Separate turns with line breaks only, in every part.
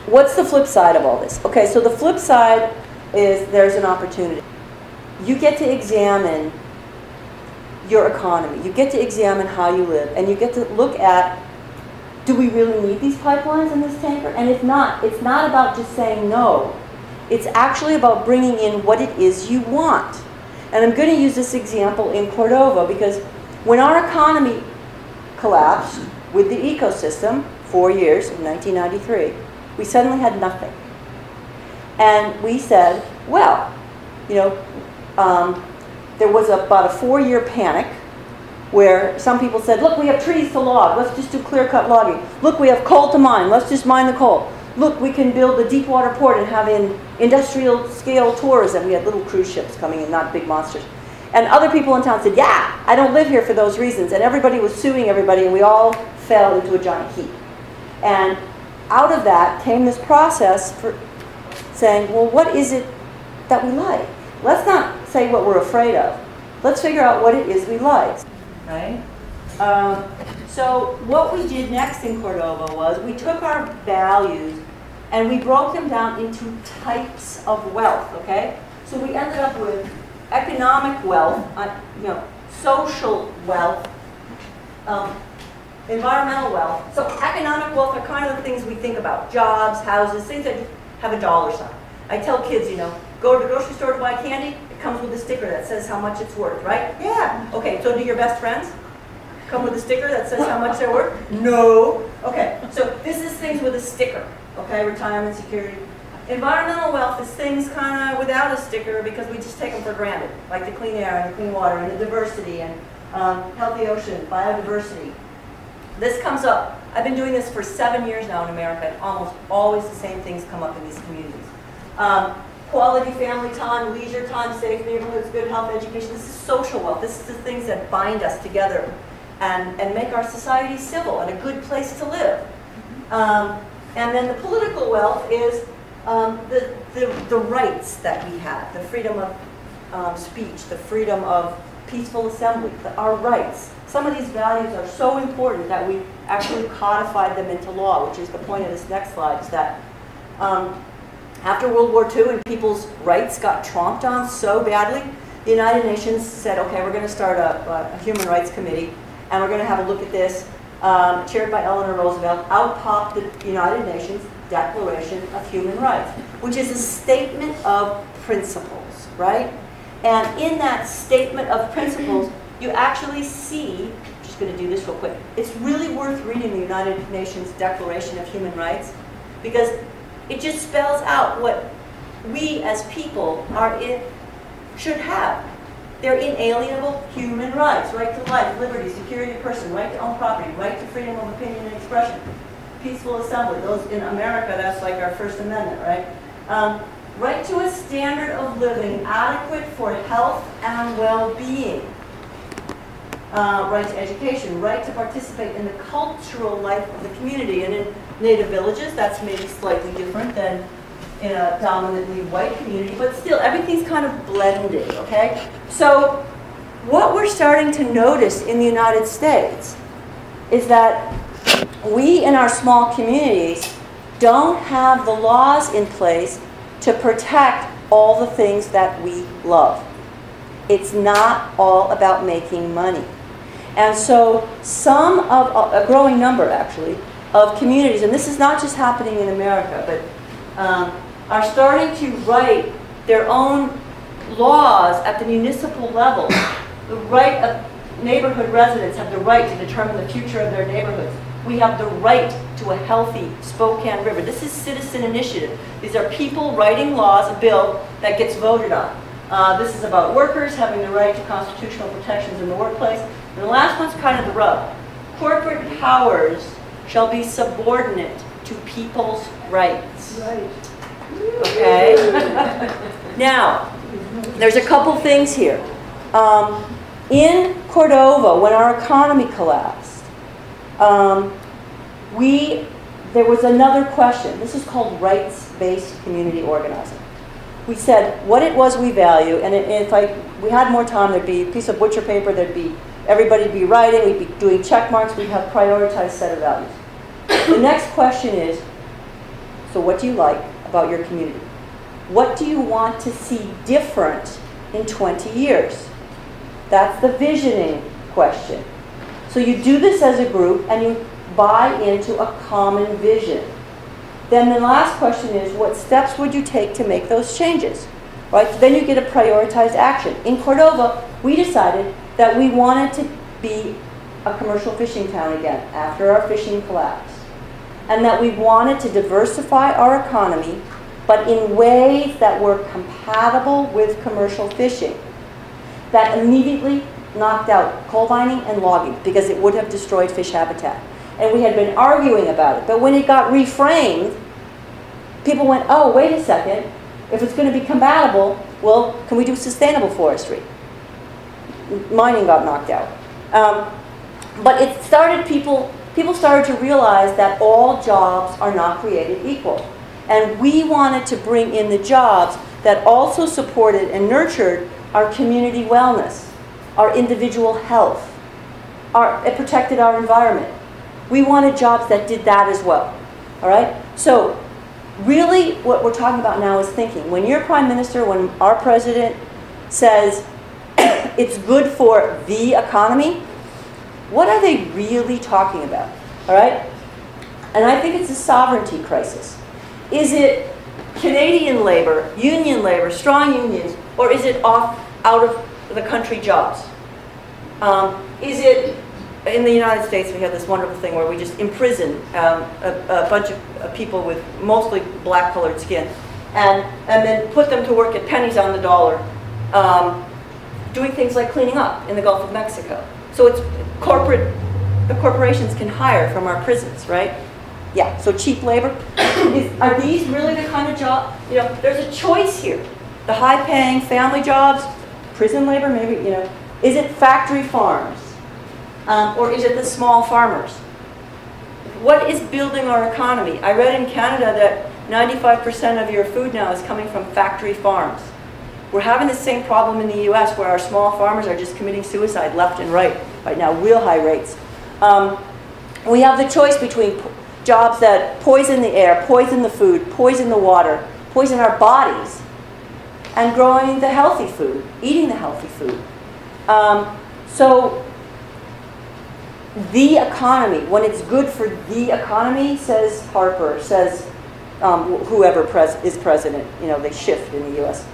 what's the flip side of all this? Okay, so the flip side is there's an opportunity. You get to examine your economy. You get to examine how you live. And you get to look at, do we really need these pipelines in this tanker? And if not, it's not about just saying no. It's actually about bringing in what it is you want. And I'm going to use this example in Cordova because when our economy collapsed with the ecosystem, 4 years in 1993, we suddenly had nothing. And we said, well, you know, there was about a 4-year panic where some people said, look, we have trees to log, let's just do clear-cut logging. Look, we have coal to mine, let's just mine the coal. Look, we can build a deep water port and have industrial scale tourism. We had little cruise ships coming in, not big monsters. And other people in town said, yeah, I don't live here for those reasons. And everybody was suing everybody, and we all fell into a giant heap. And out of that came this process for saying, well, what is it that we like? Let's not say what we're afraid of. Let's figure out what it is we like. Right? So what we did next in Cordova was we took our values and we broke them down into types of wealth. Okay? So we ended up with economic wealth, you know, social wealth, environmental wealth. So economic wealth are kind of the things we think about: jobs, houses, things that have a dollar sign. I tell kids, you know, go to the grocery store to buy candy. It comes with a sticker that says how much it's worth, right? Yeah. Okay. So do your best friends come with a sticker that says how much they're worth? No. Okay. So this is things with a sticker. Okay. Retirement, security. Environmental wealth is things kind of without a sticker because we just take them for granted, like the clean air and the clean water and the diversity and healthy ocean, biodiversity. This comes up. I've been doing this for 7 years now in America, and almost always the same things come up in these communities. Quality family time, leisure time, safe neighborhoods, good health, education. This is social wealth. This is the things that bind us together and make our society civil and a good place to live. And then the political wealth is the rights that we have, the freedom of speech, the freedom of peaceful assembly, our rights. Some of these values are so important that we actually codified them into law, which is the point of this next slide, is that after World War II and people's rights got tromped on so badly, the United Nations said, okay, we're going to start a Human Rights Committee, and we're going to have a look at this, chaired by Eleanor Roosevelt. Out popped the United Nations Declaration of Human Rights, which is a statement of principles, right? And in that statement of principles, you actually see, I'm just going to do this real quick, it's really worth reading the United Nations Declaration of Human Rights because it just spells out what we as people should have. They're inalienable human rights: right to life, liberty, security of person, right to own property, right to freedom of opinion and expression, peaceful assembly. Those in America, that's like our First Amendment, right? Right to a standard of living adequate for health and well-being. Right to education, right to participate in the cultural life of the community. And in native villages, that's maybe slightly different than in a dominantly white community, but still everything's kind of blended, okay? So what we're starting to notice in the United States is that we in our small communities don't have the laws in place to protect all the things that we love. It's not all about making money. And so some of, a growing number actually, of communities, and this is not just happening in America, but are starting to write their own laws at the municipal level. The right of neighborhood residents have the right to determine the future of their neighborhoods. We have the right to a healthy Spokane River. This is citizen initiative. These are people writing laws, a bill that gets voted on. This is about workers having the right to constitutional protections in the workplace. And the last one's kind of the rub. Corporate powers shall be subordinate to people's rights. Right. Okay? There there's a couple things here. In Cordova, when our economy collapsed, there was another question. This is called rights-based community organizing. We said what it was we value, and if we had more time, there'd be a piece of butcher paper, everybody'd be writing, we'd be doing check marks, we'd have prioritized set of values. The next question is, So what do you like about your community? What do you want to see different in 20 years? That's the visioning question. So you do this as a group and you buy into a common vision. Then the last question is, what steps would you take to make those changes? Right? So then you get a prioritized action. In Cordova, we decided that we wanted to be a commercial fishing town again after our fishing collapse. And that we wanted to diversify our economy, but in ways that were compatible with commercial fishing. That immediately knocked out coal mining and logging because it would have destroyed fish habitat. And we had been arguing about it. But when it got reframed, people went, oh, wait a second. If it's going to be compatible, well, can we do sustainable forestry? Mining got knocked out. But it started, people started to realize that all jobs are not created equal. And we wanted to bring in the jobs that also supported and nurtured our community wellness, our individual health, it protected our environment. We wanted jobs that did that as well. All right? So really what we're talking about now is thinking. When your prime minister, when our president says it's good for the economy, what are they really talking about? All right? And I think it's a sovereignty crisis. Is it Canadian labor, union labor, strong unions, or is it out of the country jobs? Is it, in the United States we have this wonderful thing where we just imprison a bunch of people with mostly black colored skin and then put them to work at pennies on the dollar doing things like cleaning up in the Gulf of Mexico. So it's the corporations can hire from our prisons, right? Yeah, so cheap labor. Are these really the kind of job, there's a choice here. The high-paying family jobs, prison labor, maybe, is it factory farms? Or is it the small farmers? What is building our economy? I read in Canada that 95% of your food now is coming from factory farms. We're having the same problem in the US where our small farmers are just committing suicide left and right now, real high rates. We have the choice between jobs that poison the air, poison the food, poison the water, poison our bodies, and growing the healthy food, eating the healthy food. So the economy, when it's good for the economy, says Harper, says whoever is president, they shift in the US.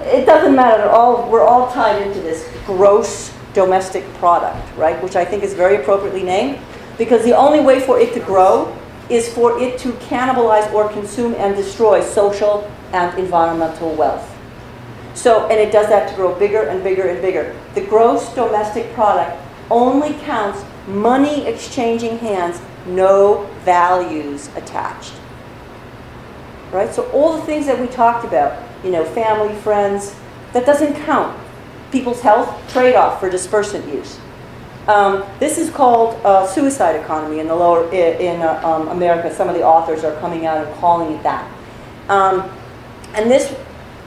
It doesn't matter at all, we're all tied into this gross domestic product, right? Which I think is very appropriately named, because the only way for it to grow is for it to cannibalize or consume and destroy social and environmental wealth. So, and it does that to grow bigger and bigger and bigger. The gross domestic product only counts money exchanging hands, no values attached. Right? So all the things that we talked about, family, friends, that doesn't count. People's health, trade-off for dispersant use. This is called suicide economy in America. Some of the authors are coming out and calling it that. And this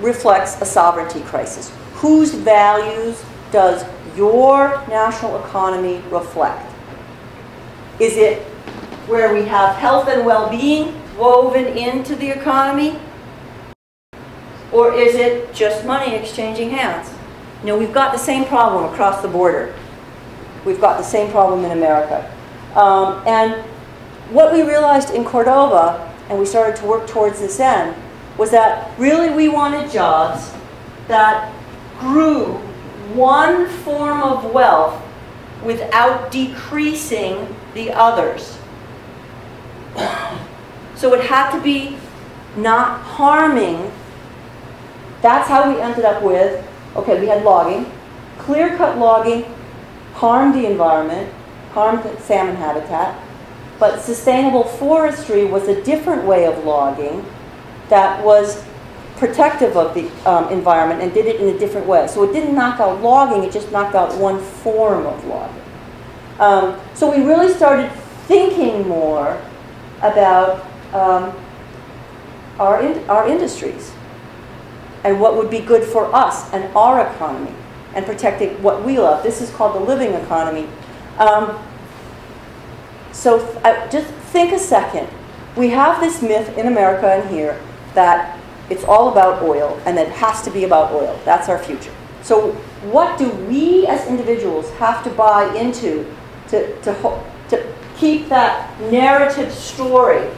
reflects a sovereignty crisis. Whose values does your national economy reflect? Is it where we have health and well-being woven into the economy? Or is it just money exchanging hands? We've got the same problem across the border. We've got the same problem in America. And what we realized in Cordova, and we started to work towards this end, was that really we wanted jobs that grew one form of wealth without decreasing the others. So it had to be not harming. That's how we ended up with, okay, we had logging. Clear-cut logging harmed the environment, harmed salmon habitat, but sustainable forestry was a different way of logging that was protective of the environment and did it in a different way. So it didn't knock out logging, it just knocked out one form of logging. So we really started thinking more about our industries and what would be good for us and our economy and protecting what we love. This is called the living economy. So just think a second. We have this myth in America and here that it's all about oil and that it has to be about oil. That's our future. So what do we as individuals have to buy into to keep that narrative story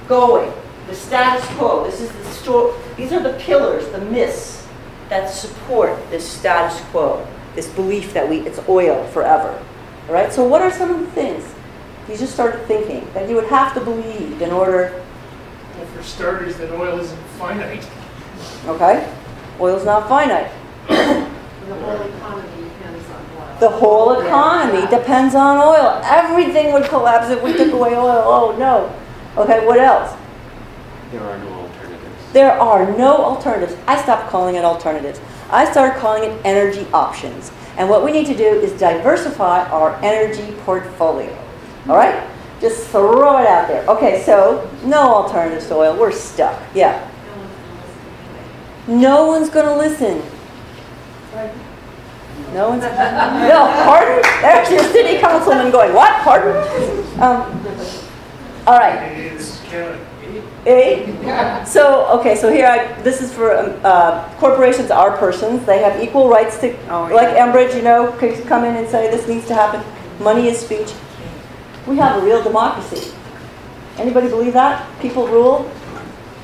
going? The status quo. This is the story. These are the pillars, the myths that support this status quo, this belief that it's oil forever. All right? So what are some of the things you just started thinking that you would have to believe in order?
Well, for starters, that oil isn't finite.
Okay? Oil's not finite.
The whole economy depends on oil.
The whole economy depends on oil. Everything would collapse if we took away oil. Oh no. Okay, what else?
There are no alternatives.
There are no alternatives. I stopped calling it alternatives. I started calling it energy options. And what we need to do is diversify our energy portfolio. All right? Just throw it out there. Okay, so no alternatives to oil. We're stuck. Yeah. No one's going to listen. No one's. No, pardon? There's your city councilman going, what? Pardon? All right.
This is Canada.
So, okay, so here, this is for corporations are persons. They have equal rights to, like Enbridge, you know, could come in and say this needs to happen. Money is speech. We have a real democracy. Anybody believe that? People rule?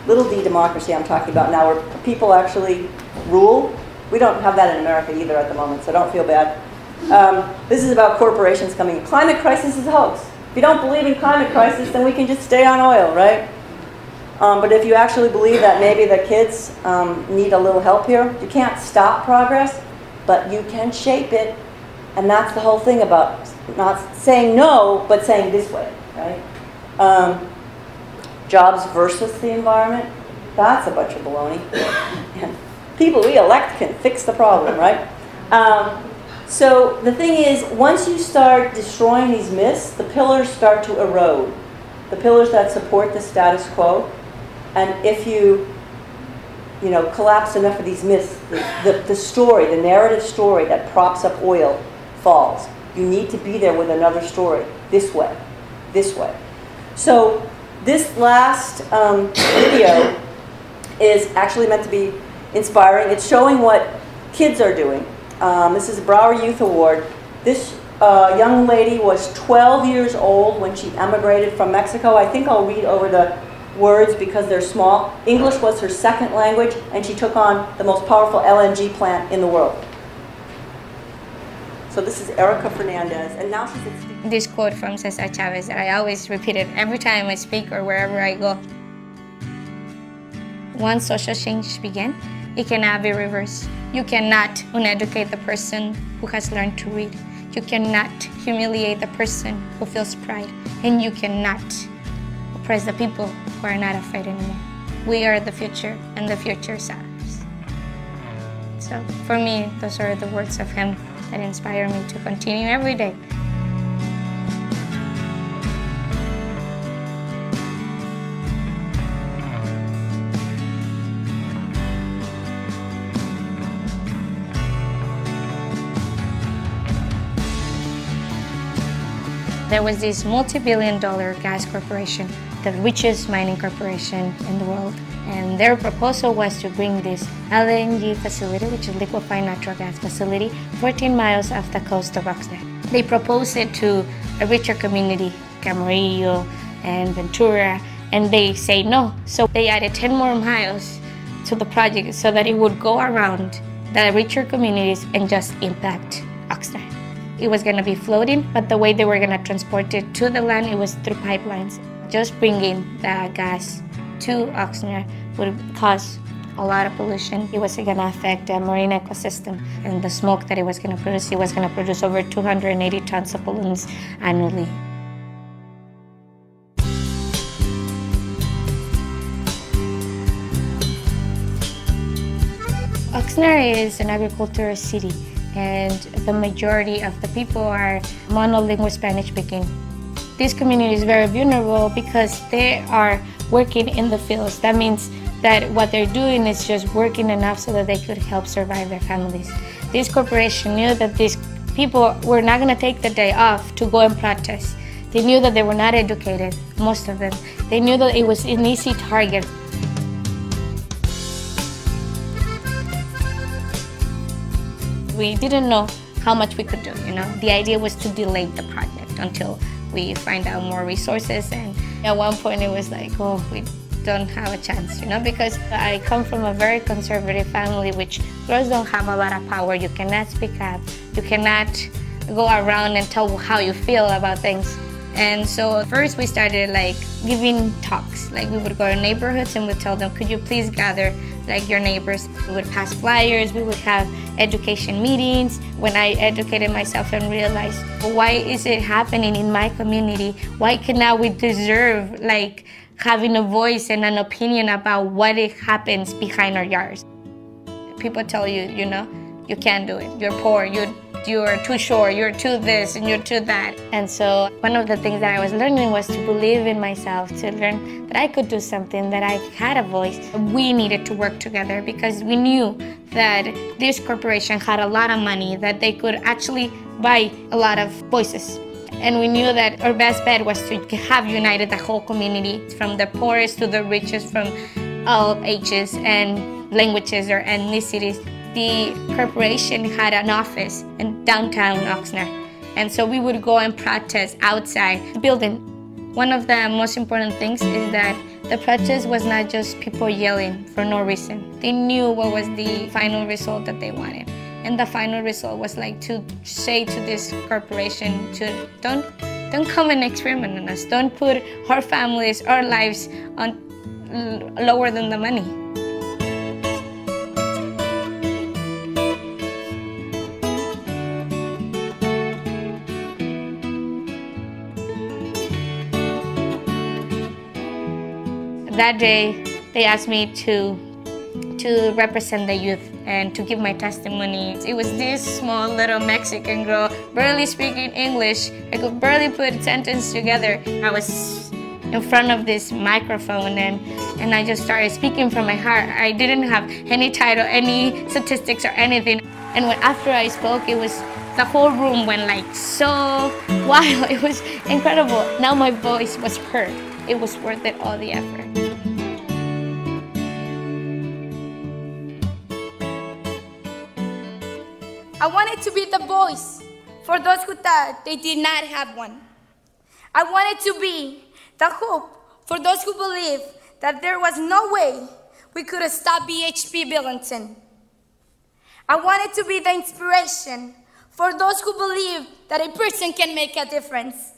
Little d democracy I'm talking about now, where people actually rule. We don't have that in America either at the moment, so don't feel bad. This is about corporations coming. Climate crisis is a hoax. If you don't believe in climate crisis, then we can just stay on oil, right? But if you actually believe that maybe the kids need a little help here, you can't stop progress, but you can shape it. And that's the whole thing about not saying no, but saying this way, right? Jobs versus the environment, that's a bunch of baloney. And people we elect can fix the problem, right? So the thing is, once you start destroying these myths, the pillars start to erode. The pillars that support the status quo. And if you collapse enough of these myths, the story, the narrative story that props up oil falls. You need to be there with another story, this way, this way. So this last video is actually meant to be inspiring. It's showing what kids are doing. This is a Brower Youth Award. This young lady was 12 years old when she emigrated from Mexico. I think I'll read over the words because they're small. English was her second language, and she took on the most powerful LNG plant in the world. So this is Erica Fernandez, and now she's at
this quote from Cesar Chavez that I always repeat it every time I speak or wherever I go. Once social change begins, it cannot be reversed. You cannot uneducate the person who has learned to read. You cannot humiliate the person who feels pride. And you cannot oppress the people who are not afraid anymore. We are the future, and the future is ours. So for me, those are the words of him that inspire me to continue every day. There was this multi-billion-dollar gas corporation, the richest mining corporation in the world, and their proposal was to bring this LNG facility, which is liquefied natural gas facility, 14 miles off the coast of Oxnard. They proposed it to a richer community, Camarillo and Ventura, and they say no. So they added 10 more miles to the project so that it would go around the richer communities and just impact Oxnard. It was going to be floating, but the way they were going to transport it to the land, it was through pipelines. Just bringing the gas to Oxnard would cause a lot of pollution. It was going to affect the marine ecosystem, and the smoke that it was going to produce over 280 tons of pollutants annually. Oxnard is an agricultural city, and the majority of the people are monolingual Spanish speaking. This community is very vulnerable because they are working in the fields. That means that what they're doing is just working enough so that they could help survive their families. This corporation knew that these people were not going to take the day off to go and protest. They knew that they were not educated, most of them. They knew that it was an easy target. We didn't know how much we could do, you know. The idea was to delay the project until we find out more resources, and at one point it was like, oh, we don't have a chance, you know, because I come from a very conservative family, which girls don't have a lot of power. You cannot speak up, you cannot go around and tell how you feel about things. And so first we started like giving talks. Like we would go to neighborhoods and we'd tell them, could you please gather like your neighbors? We would pass flyers, we would have education meetings. When I educated myself and realized, why is it happening in my community? Why cannot we deserve like having a voice and an opinion about what it happens behind our yards? People tell you, you know, you can't do it, you're poor, you're too short, you're too this and you're too that. And so one of the things that I was learning was to believe in myself, to learn that I could do something, that I had a voice. We needed to work together because we knew that this corporation had a lot of money, that they could actually buy a lot of voices. And we knew that our best bet was to have united the whole community, from the poorest to the richest, from all ages and languages or ethnicities. The corporation had an office in downtown Oxnard, and so we would go and protest outside the building. One of the most important things is that the protest was not just people yelling for no reason. They knew what was the final result that they wanted. And the final result was like to say to this corporation to don't come and experiment on us. Don't put our families, our lives on lower than the money. That day, they asked me to represent the youth and to give my testimony. It was this small little Mexican girl, barely speaking English. I could barely put a sentence together. I was in front of this microphone and I just started speaking from my heart. I didn't have any title, any statistics or anything. And after I spoke, it was the whole room went like so wild. It was incredible. Now my voice was heard. It was worth it, all the effort.
I wanted to be the voice for those who thought they did not have one. I wanted to be the hope for those who believed that there was no way we could have stopped BHP Billington. I wanted to be the inspiration for those who believe that a person can make a difference.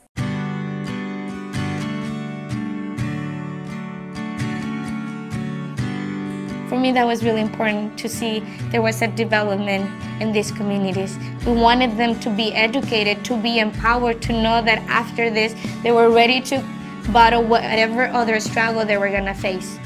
For me, that was really important to see there was a development in these communities. We wanted them to be educated, to be empowered, to know that after this, they were ready to battle whatever other struggle they were gonna face.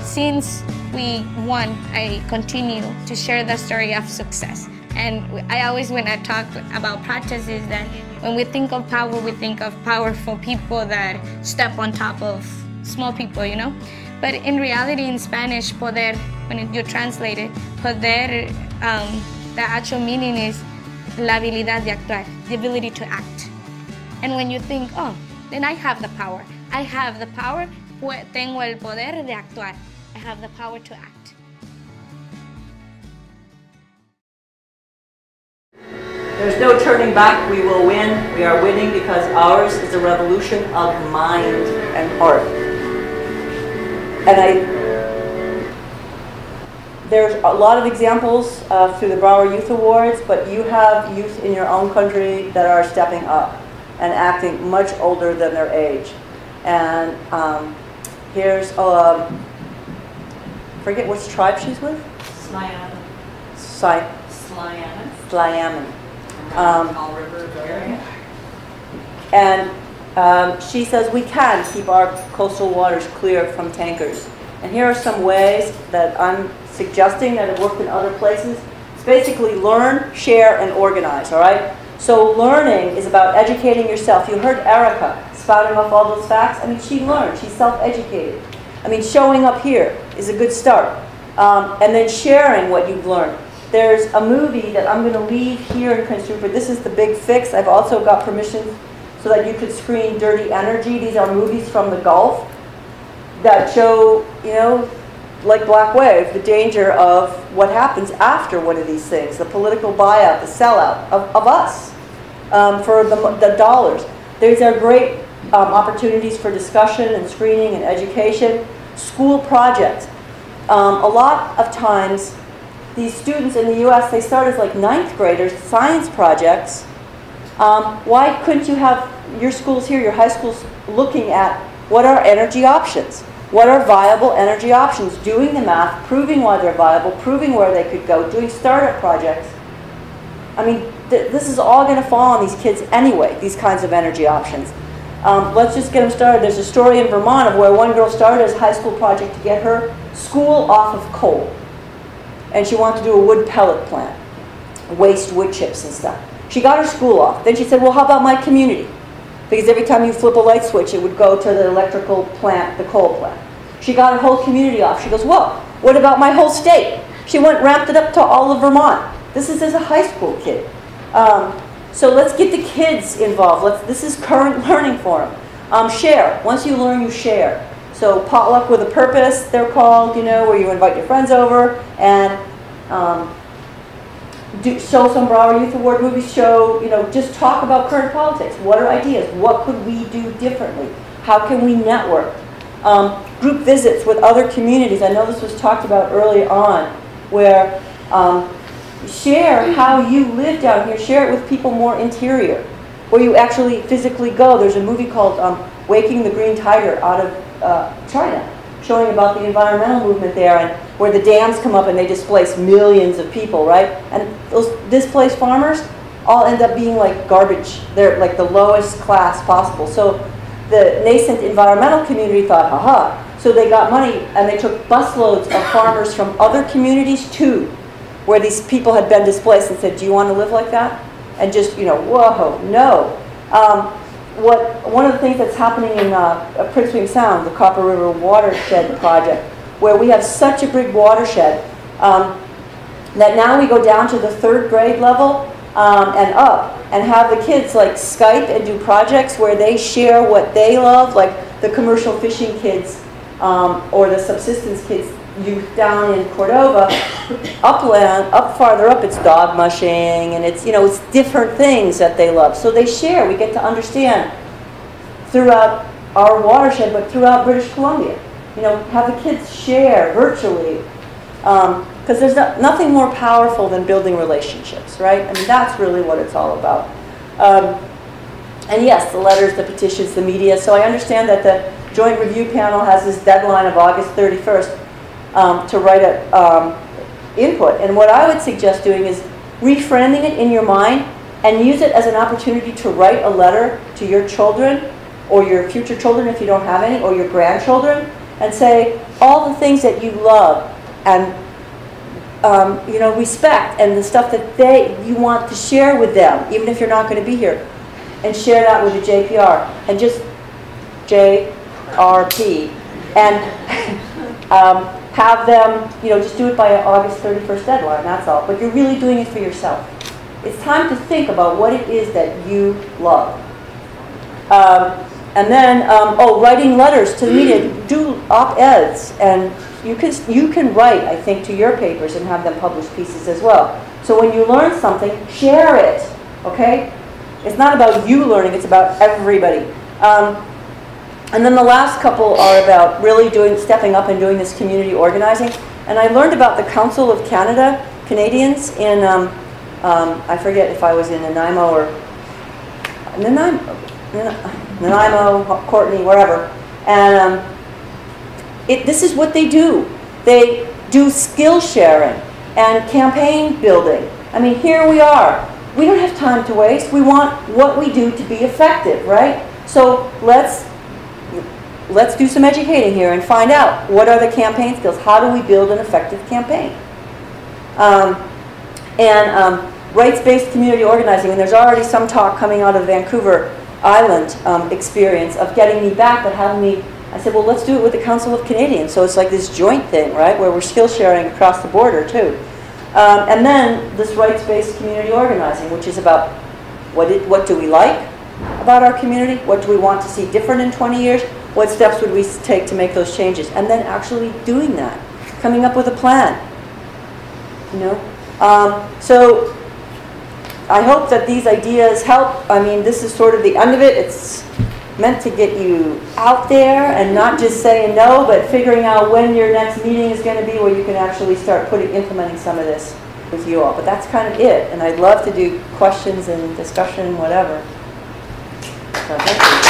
Since we won, I continue to share the story of success. And I always, when I talk about protests, is that when we think of power, we think of powerful people that step on top of small people, you know? But in reality, in Spanish, poder, when you translate it, poder, the actual meaning is la habilidad de actuar, the ability to act. And when you think, oh, then I have the power. I have the power, tengo el poder de actuar. I have the power to act.
There's no turning back. We will win. We are winning because ours is a revolution of mind and heart. And there's a lot of examples through the Brower Youth Awards, but you have youth in your own country that are stepping up and acting much older than their age. And here's, forget which tribe she's with?
Slayaman.
Slayaman.
Tall River area.
And she says we can keep our coastal waters clear from tankers. And here are some ways that I'm suggesting that have worked in other places. It's basically learn, share, and organize, all right? So learning is about educating yourself. You heard Erica spouting off all those facts. I mean, she learned. She's self-educated. I mean, showing up here is a good start. And then sharing what you've learned. There's a movie that I'm going to leave here in Prince Rupert. This is The Big Fix. I've also got permission so that you could screen Dirty Energy. These are movies from the Gulf that show, you know, like Black Wave, the danger of what happens after one of these things, the political buyout, the sellout of us for the dollars. These are great opportunities for discussion and screening and education. School projects. A lot of times, these students in the US, they start as like 9th graders, science projects. Why couldn't you have your schools here, your high schools, looking at what are energy options? What are viable energy options? Doing the math, proving why they're viable, proving where they could go, doing startup projects. I mean, this is all going to fall on these kids anyway, these kinds of energy options. Let's just get them started. There's a story in Vermont of where one girl started as a high school project to get her school off of coal. And she wanted to do a wood pellet plant, waste wood chips and stuff. She got her school off. Then she said, well, how about my community? Because every time you flip a light switch, it would go to the electrical plant, the coal plant. She got her whole community off. She goes, well, what about my whole state? She went, ramped it up to all of Vermont. This is as a high school kid. So let's get the kids involved. This is current learning for them. Share. Once you learn, you share. So potluck with a purpose, they're called, you know, where you invite your friends over and show some Broward Youth Award movies, show, you know, just talk about current politics. What are ideas? What could we do differently? How can we network? Group visits with other communities. I know this was talked about early on, where share how you live down here. Share it with people more interior, where you actually physically go. There's a movie called Waking the Green Tiger out of China, showing about the environmental movement there and where the dams come up and they displace millions of people, right? And those displaced farmers all end up being like garbage. They're like the lowest class possible. So the nascent environmental community thought, haha. So they got money and they took busloads of farmers from other communities too, where these people had been displaced, and said, do you want to live like that? And just, you know, whoa, no. One of the things that's happening in Prince William Sound, the Copper River Watershed Project, where we have such a big watershed that now we go down to the 3rd grade level and up, and have the kids like Skype and do projects where they share what they love, like the commercial fishing kids or the subsistence kids youth down in Cordova. Upland, up farther up, it's dog mushing, and it's, you know, it's different things that they love. So they share. We get to understand throughout our watershed, but throughout British Columbia. You know, have the kids share virtually, because there's nothing more powerful than building relationships, right? I mean, that's really what it's all about. And yes, the letters, the petitions, the media. So I understand that the Joint Review Panel has this deadline of August 31st to write an input. And what I would suggest doing is reframing it in your mind and use it as an opportunity to write a letter to your children or your future children if you don't have any, or your grandchildren, and say all the things that you love and you know, respect, and the stuff that you want to share with them, even if you're not going to be here, and share that with the JPR, and just JRP, and have them, you know, just do it by an August 31st deadline, that's all. But you're really doing it for yourself. It's time to think about what it is that you love. And then, writing letters to the media, do op-eds, and you can write, I think, to your papers and have them publish pieces as well. So when you learn something, share it, okay? It's not about you learning, it's about everybody. And then the last couple are about really stepping up and doing this community organizing. And I learned about the Council of Canadians in, I forget if I was in Nanaimo or Nanaimo, Courtney, wherever. And this is what they do. They do skill sharing and campaign building. I mean, here we are. We don't have time to waste. We want what we do to be effective, right? So let's do some educating here and find out what are the campaign skills. How do we build an effective campaign? Rights-based community organizing, and there's already some talk coming out of Vancouver Island experience of getting me back, but having me, I said, well, let's do it with the Council of Canadians. So it's like this joint thing, right, where we're skill sharing across the border too. And then this rights-based community organizing, which is about what do we like about our community? What do we want to see different in 20 years? What steps would we take to make those changes? And then actually doing that, coming up with a plan. You know? So I hope that these ideas help. I mean, this is sort of the end of it. It's meant to get you out there and not just saying no, but figuring out when your next meeting is going to be where you can actually start implementing some of this with you all. But that's kind of it. And I'd love to do questions and discussion, whatever. So thank you.